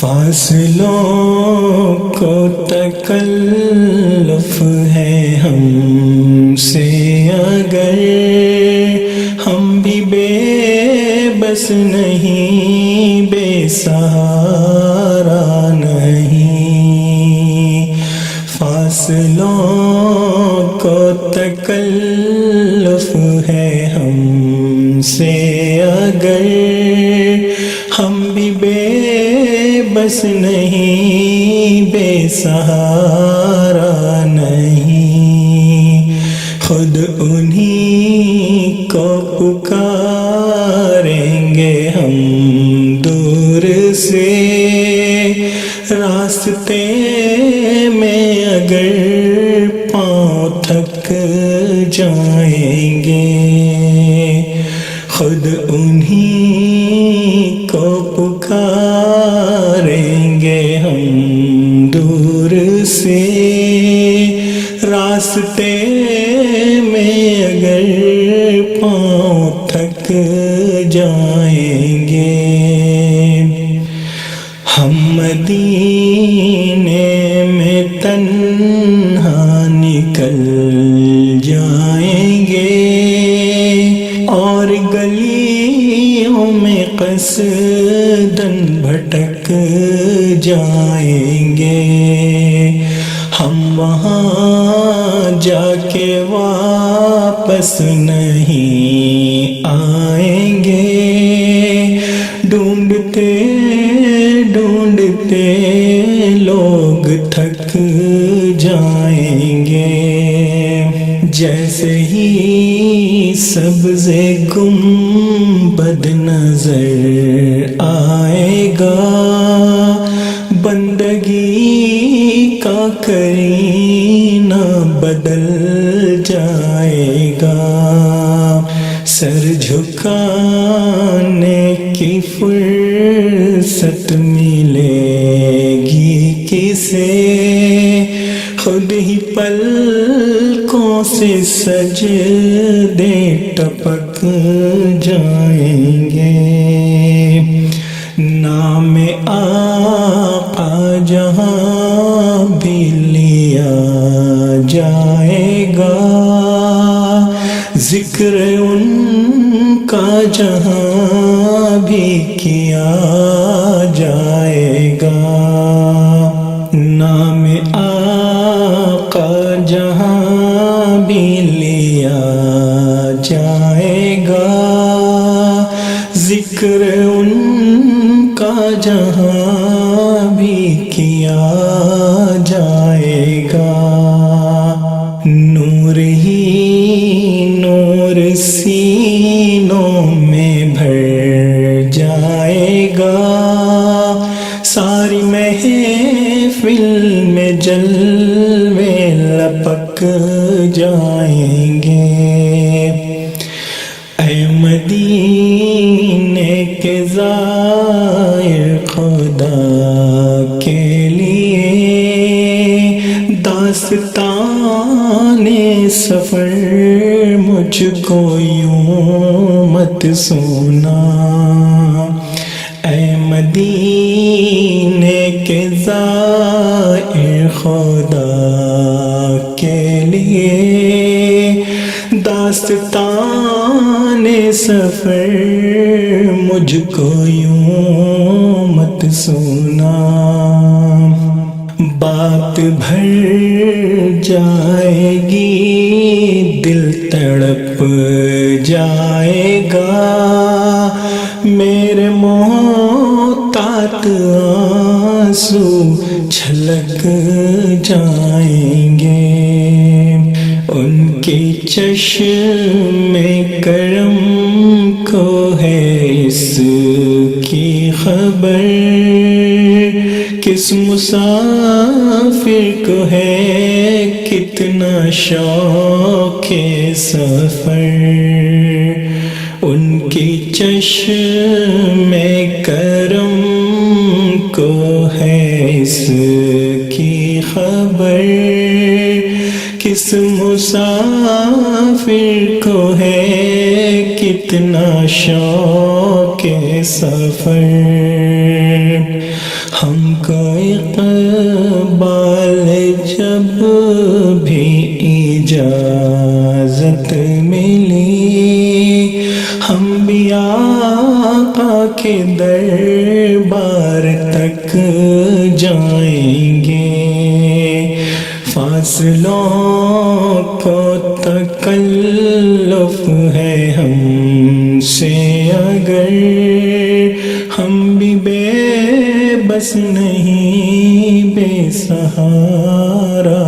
فاصلوں کو تکلف ہے ہم سے اگر ہم بھی بے بس نہیں، بے سہارا نہیں۔ فاصلوں کو تکلف ہے ہم سے اگر ہم بھی بے بس نہیں، بے سہارا نہیں۔ خود انہی کو پکاریں گے ہم دور سے، راستے میں اگر پاؤں تھک جائیں گے۔ خود انہی کو پکاریں گے ہم دور سے، راستے میں اگر پاؤں تھک جائیں گے۔ ہم مدینے میں تنہا نکل جائیں گے اور گلیوں میں قصداً بھٹک جائیں گے۔ ہم وہاں جا کے واپس نہیں آئیں گے، ڈھونڈتے ڈھونڈتے لوگ تھک جائیں گے۔ جیسے ہی سبز گنبد نظر آئے گا، بندگی کا کرینہ بدل جائے گا۔ سر جھکانے کی فرصت ملے گی کسے، خود ہی پلکوں سے سجدے ٹپک جائیں گے۔ نام آقا جہاں بھی لیا جائے گا، ذکر ان کا جہاں بھی کیا جائے گا۔ نام آقا جہاں بھی لیا جائے گا، ذکر ان کا جہاں بھی کیا جائے گا۔ نور ہی نور سینوں میں بھر جائے گا، ساری محفل میں جلوے لپک جائیں گے۔ اے مدینے کے زائر خدا کے لیے داستان سفر مجھ کو یوں مت سونا۔ اے مدینے کے زائر خدا کے لیے داستان سفر مجھ کو یوں مت سونا۔ بات بھر جائے گی، دل تڑپ جائے گا، میرے محتاط آنسو چھلک جائیں گے۔ ان کی چشم کرم کو ہے اس کی خبر، کس مسافر کو ہے کتنا شوق سفر۔ ان کی چشم کرم کو ہے اس کی خبر، کس مسافر کو ہے کتنا شوق سفر۔ ہم کو اقبال جب بھی اجازت ملی ہم بھی آقا کے دربار تک جائیں گے فاصلوں کو تکلف ہے ہم سے اگر ہم بھی بے بس نہیں بے سہارا